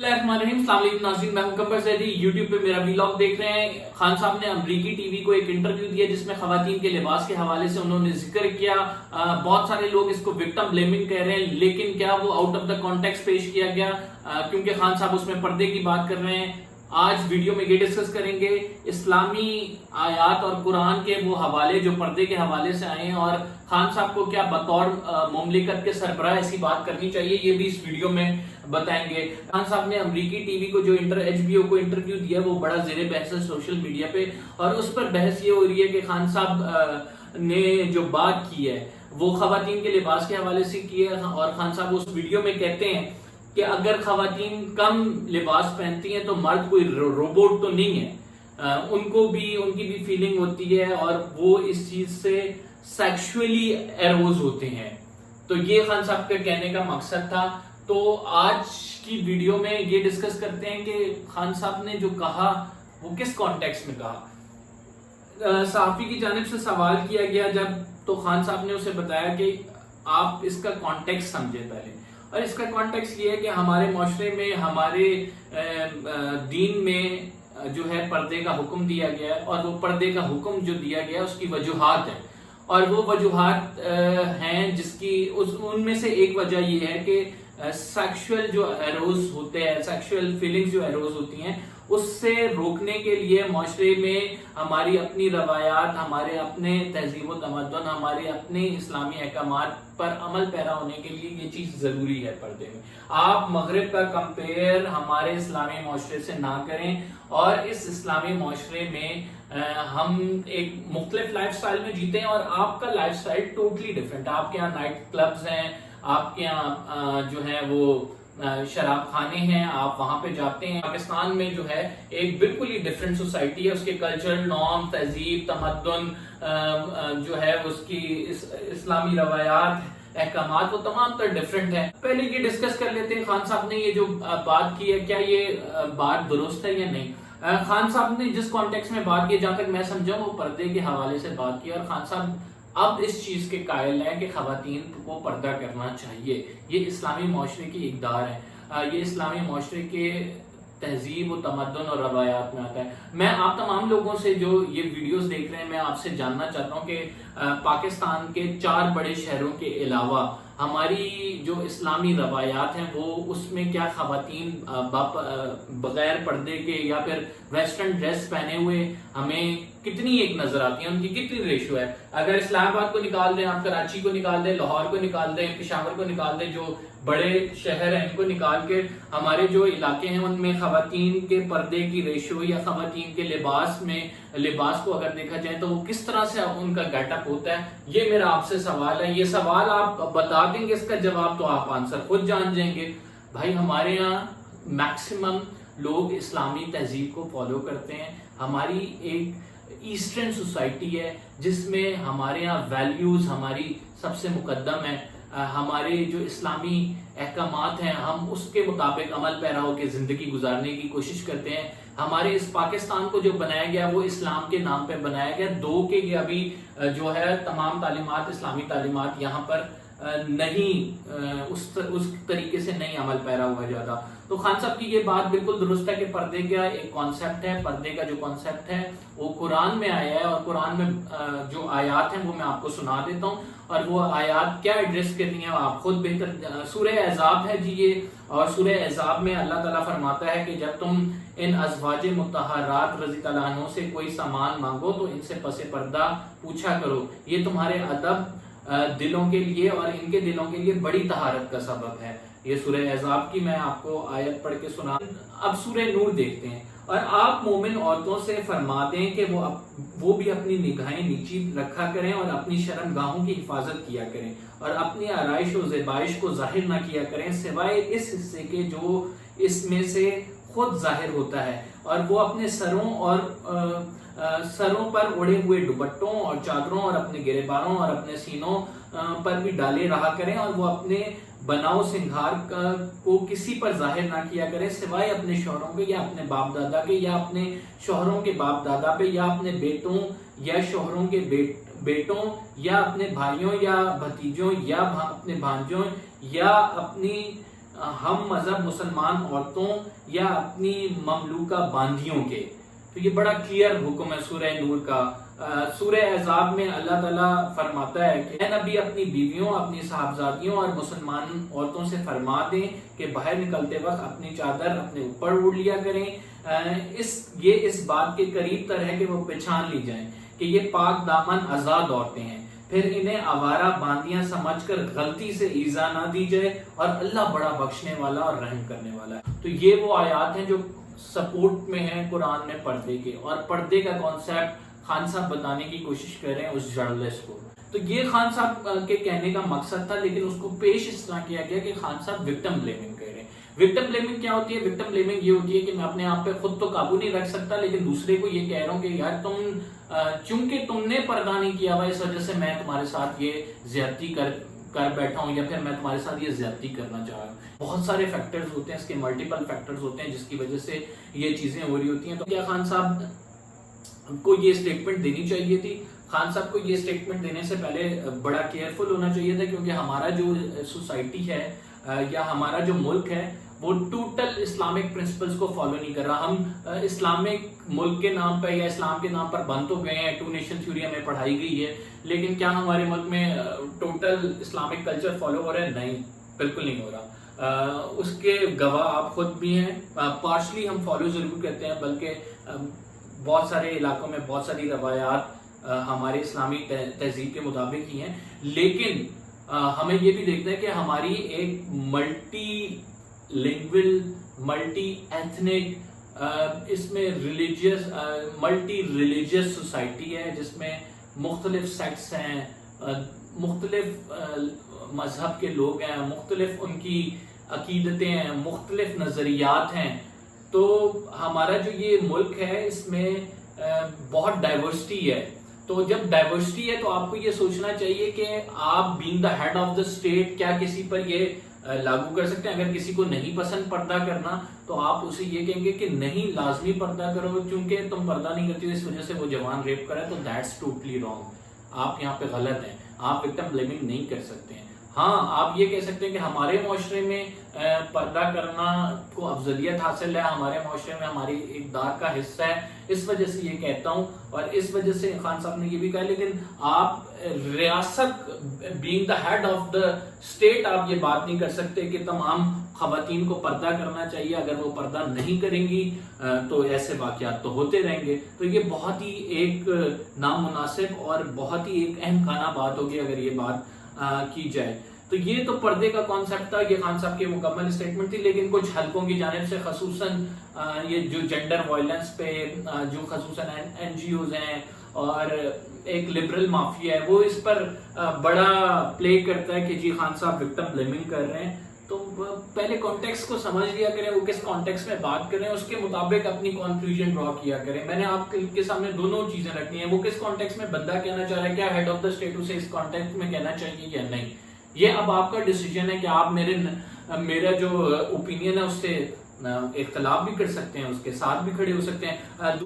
नाज़रीन, मैं हूं कंबर ज़ैदी। यूट्यूब पे मेरा वीलॉग देख रहे हैं। खान साहब ने अमरीकी टीवी को एक इंटरव्यू दिया जिसमें खवातीन के लिबास के हवाले से उन्होंने जिक्र किया। बहुत सारे लोग इसको विक्टिम ब्लेमिंग कह रहे हैं, लेकिन क्या वो आउट ऑफ द कॉन्टेक्स्ट पेश किया गया? क्योंकि खान साहब उसमें पर्दे की बात कर रहे हैं। आज वीडियो में ये डिस्कस करेंगे इस्लामी आयात और कुरान के वो हवाले जो पर्दे के हवाले से आए हैं, और खान साहब को क्या बतौर मुमलिकत के सरबराह ऐसी बात करनी चाहिए, ये भी इस वीडियो में बताएंगे। खान साहब ने अमरीकी टीवी को जो HBO को इंटरव्यू दिया वो बड़ा जेरे बहस है सोशल मीडिया पे, और उस पर बहस ये हो रही है कि खान साहब ने जो बात की है वो खवातीन के लिबास के हवाले से की है। और खान साहब उस वीडियो में कहते हैं कि अगर खवातीन कम लिबास पहनती हैं तो मर्द कोई रोबोट तो नहीं है, उनकी भी फीलिंग होती है और वो इस चीज से सेक्सुअली एरोज होते हैं। तो ये खान साहब के कहने का मकसद था। तो आज की वीडियो में ये डिस्कस करते हैं कि खान साहब ने जो कहा वो किस कॉन्टेक्स्ट में कहा। सहाफी की जानिब से सवाल किया गया जब, तो खान साहब ने उसे बताया कि आप इसका कॉन्टेक्स्ट समझे पहले, और इसका कॉन्टेक्स्ट ये है कि हमारे माशरे में, हमारे दीन में जो है पर्दे का हुक्म दिया गया है, और वो पर्दे का हुक्म जो दिया गया है उसकी वजूहात है, और वो वजूहात हैं जिसकी उनमें से एक वजह ये है कि सेक्सुअल जो एरोज होते हैं, सेक्सुअल फीलिंग्स जो एरोज होती हैं, उससे रोकने के लिए माशरे में हमारी अपनी रवायात, हमारे अपने तहजीब व तमद्दुन, हमारे अपने इस्लामी अहकामात पर अमल पैरा होने के लिए ये चीज जरूरी है पर्दे में। आप मगरिब का कंपेयर हमारे इस्लामी माशरे से ना करें, और इस इस्लामी माशरे में हम एक मुख्तलिफ लाइफ स्टाइल में जीते हैं, और आपका लाइफ स्टाइल टोटली डिफरेंट है। आपके यहाँ नाइट क्लब्स हैं, आपके यहाँ जो है वो शराब खाने हैं, आप वहां पे जाते हैं। पाकिस्तान में जो है एक बिल्कुल ही डिफरेंट सोसाइटी है, उसके कल्चरल नॉर्म, तहजीब, तमद्दुन जो है उसकी इस्लामी रवायात, अहकामात, वो तमाम तर डिफरेंट है। पहले ये डिस्कस कर लेते हैं खान साहब ने ये जो बात की है क्या ये बात दुरुस्त है या नहीं। खान साहब ने जिस कॉन्टेक्स्ट में बात की, जहां तक मैं समझा, वो पर्दे के हवाले से बात की, और खान साहब अब इस चीज के कायल हैं कि खवातीन को पर्दा करना चाहिए। ये इस्लामी माशरे की इक़दार है, ये इस्लामी माशरे के तहजीब व तमद्दुन और रवायात में आता है। मैं आप तमाम लोगों से जो ये वीडियोस देख रहे हैं, मैं आपसे जानना चाहता हूँ कि पाकिस्तान के 4 बड़े शहरों के अलावा हमारी जो इस्लामी रवायात हैं वो उसमें क्या खवातीन बगैर पर्दे के या फिर वेस्टर्न ड्रेस पहने हुए हमें कितनी एक नजर आती है, उनकी कितनी रेशो है। अगर इस्लामाबाद को निकाल दें, आप कराची को निकाल दें, लाहौर को निकाल दें, पेशावर को निकाल दें, जो बड़े शहर हैं इनको निकाल के हमारे जो इलाके हैं उनमें खवातीन के पर्दे की रेशो या खवातीन के लिबास को अगर देखा जाए तो वो किस तरह से उनका गेटअप होता है, ये मेरा आपसे सवाल है। ये सवाल आप बता देंगे, इसका जवाब तो आप आंसर खुद जान जाएंगे। भाई हमारे यहाँ मैक्सिमम लोग इस्लामी तहजीब को फॉलो करते हैं। हमारी एक ईस्टर्न सोसाइटी है जिसमें हमारे यहाँ वैल्यूज हमारी सबसे मुकद्दम है। हमारे जो इस्लामी अहकामात हैं हम उसके मुताबिक अमल पैरा होकर जिंदगी गुजारने की कोशिश करते हैं। हमारे इस पाकिस्तान को जो बनाया गया वो इस्लाम के नाम पे बनाया गया। दो के ये अभी जो है तमाम तालीमात, इस्लामी तालीमात यहाँ पर नहीं उस तरीके से नहीं अमल पैरा हुआ जाता। तो खान साहब की ये बात बिल्कुल दुरुस्त है कि पर्दे का एक कॉन्सेप्ट है, पर्दे का जो कॉन्सेप्ट है वो कुरान में आया है, और कुरान में जो आयात हैं वो मैं आपको सुना देता हूँ, और वो आयात क्या एड्रेस करनी है आप खुद बेहतर। सूरह अहज़ाब है जी ये, और सूरह अहज़ाब में अल्लाह ताला फरमाता है कि जब तुम इन अज़वाज मुतहरात रज़ी ताला अन्हो से कोई सामान मांगो तो इनसे पसे पर्दा पूछा करो, ये तुम्हारे अदब दिलों के लिए और इनके दिलों के लिए बड़ी तहारत का सबब है। ये सूरह अहज़ाब की मैं आपको आयत पढ़ के सुना। अब सूरह नूर देखते हैं। और आप मोमिन औरतों से फरमा दें कि वो भी अपनी निगाहें नीची रखा करें और अपनी शर्मगाहों की हिफाजत किया करें, और अपनी आराइश और ज़ेबाइश को जाहिर ना किया करें सिवाय इस हिस्से के जो इसमें से खुद जाहिर होता है, और वो अपने सरों पर उड़े हुए दुपट्टों और चादरों और अपने गिरेबानों और अपने सीनों पर भी डाले रहा करें, और वो अपने बनाओ सिंगार को किसी पर जाहिर ना किया करें सिवाय अपने शौहरों के या अपने बाप दादा के या अपने शौहरों के बाप दादा पे या अपने बेटों या शौहरों के बेटों या अपने भाइयों या भतीजों या अपने भांजों या अपनी ہم مذہب مسلمان عورتوں یا اپنی مملوکہ باندیوں کے. تو یہ بڑا کلیئر حکم ہے سورہ نور کا. سورہ احزاب میں اللہ تعالیٰ فرماتا ہے کہ اے نبی اپنی بیویوں، اپنی صاحبزادیوں اور مسلمان عورتوں سے فرما دیں کہ باہر نکلتے وقت اپنی چادر اپنے اوپر اوڑھ لیا کریں. یہ اس بات کے قریب تر ہے کہ وہ پہچان لی جائیں کہ یہ پاک دامن آزاد عورتیں ہیں. پھر انہیں آوارہ باندیاں سمجھ کر غلطی سے ایذا نہ دی جائے، اور اللہ بڑا بخشنے والا اور رحم کرنے والا ہے. تو یہ وہ آیات ہیں جو سپورٹ میں ہیں قرآن میں پردے کے، اور پردے کا کانسیپٹ خان صاحب بتانے کی کوشش کر رہے ہیں اس جرنلسٹ کو. تو یہ خان صاحب کے کہنے کا مقصد تھا، لیکن اس کو پیش اس طرح کیا گیا کہ خان صاحب وکٹم بلیمنگ کر رہے ہیں. وکٹم بلیمنگ کیا ہوتی ہے؟ وکٹم بلیمنگ یہ ہوتی ہے کہ میں اپنے آپ پہ خود تو قابو نہیں رکھ سکتا، لیکن دوسرے کو یہ کہہ رہا ہوں کہ یار تم چونکہ تم نے پردہ نہیں کیا ہوا اس وجہ سے میں تمہارے ساتھ یہ زیادتی کر بیٹھا ہوں، یا پھر میں تمہارے ساتھ یہ زیادتی کرنا چاہ رہا ہوں. بہت سارے فیکٹرز ہوتے ہیں، اس کے ملٹیپل فیکٹرز ہوتے ہیں جس کی وجہ سے یہ چیزیں ہو رہی ہوتی ہیں. تو کیا خان صاحب کو یہ اسٹیٹمنٹ دینی چاہیے تھی؟ خان صاحب کو یہ اسٹیٹمنٹ دینے سے پہلے بڑا کیئرفل ہونا چاہیے تھا، کیونکہ ہمارا جو سوسائٹی ہے یا ہمارا جو ملک ہے وہ ٹوٹل اسلامک پرنسپلز کو فالو نہیں کر رہا. ہم اسلامک ملک کے نام پہ یا اسلام کے نام پر بن تو گئے ہیں، 2 نیشن تھیوری ہمیں پڑھائی گئی ہے، لیکن کیا ہمارے ملک میں ٹوٹل اسلامک کلچر فالو ہو رہا ہے؟ نہیں، بالکل نہیں ہو رہا. اس کے گواہ آپ خود بھی ہیں. پارشلی ہم فالو ضرور کرتے ہیں، بلکہ بہت سارے علاقوں میں بہت ساری روایات ہمارے اسلامی تہذیب کے مطابق ہی ہیں، لیکن ہمیں یہ بھی دیکھنا ہے کہ ہماری ایک ملٹی لینگویج، ملٹی ایتھنک، اس میں ملٹی ریلیجیس سوسائٹی ہے، جس میں مختلف سیکٹس ہیں، مختلف مذہب کے لوگ ہیں، مختلف ان کی عقیدتیں ہیں، مختلف نظریات ہیں. تو ہمارا جو یہ ملک ہے اس میں بہت ڈائیورسٹی ہے. تو جب ڈائیورسٹی ہے تو آپ کو یہ سوچنا چاہیے کہ آپ being the head of the state کیا کسی پر یہ لاگو کر سکتے ہیں. اگر کسی کو نہیں پسند پردہ کرنا تو آپ اسے یہ کہیں گے کہ نہیں، لازمی پردہ کرو، چونکہ تم پردہ نہیں کرتی ہو اس وجہ سے وہ جوان ریپ کرا ہے. تو دیٹس ٹوٹلی رانگ. آپ یہاں پہ غلط ہیں. آپ وکٹم بلیمنگ نہیں کر سکتے ہیں. ہاں، آپ یہ کہہ سکتے ہیں کہ ہمارے معاشرے میں پردہ کرنا کو افضلیت حاصل ہے، ہمارے معاشرے میں ہماری اقدار کا حصہ ہے، اس وجہ سے یہ کہتا ہوں. اور اس وجہ سے خان صاحب نے یہ بھی کہا، لیکن آپ ریاست being the head of the state آپ یہ بات نہیں کر سکتے کہ تمام خواتین کو پردہ کرنا چاہیے. اگر وہ پردہ نہیں کریں گی تو ایسے واقعات تو ہوتے رہیں گے. تو یہ بہت ہی ایک نامناسب اور بہت ہی ایک اہم خانہ بات ہوگی اگر یہ بات کی جائے. تو یہ تو پردے کا کانسیپٹ تھا، یہ خان صاحب کی مکمل اسٹیٹمنٹ تھی. لیکن کچھ حلقوں کی جانب سے خصوصاً یہ جو جینڈر وائلنس پہ جو خصوصاً این جی اوز ہیں اور ایک لبرل مافیا ہے، وہ اس پر بڑا پلے کرتا ہے کہ جی خان صاحب وکٹم بلیمنگ کر رہے ہیں. تو پہلے کانٹیکس کو سمجھ لیا کریں، وہ کس کانٹیکس میں بات کر رہے ہیں، اس کے مطابق اپنی کنکلوژن ڈرا کیا کریں. میں نے آپ کے سامنے دونوں چیزیں رکھنی ہیں. وہ کس کانٹیکس میں بندہ کہنا چاہ رہا ہے، کیا ہیڈ آف دا اسٹیٹ اسے اس کانٹیکس میں کہنا چاہیے یا نہیں. یہ اب آپ کا ڈیسیجن ہے کہ آپ میرا جو اوپینین ہے اس سے اختلاف بھی کر سکتے ہیں، اس کے ساتھ بھی کھڑے ہو سکتے ہیں.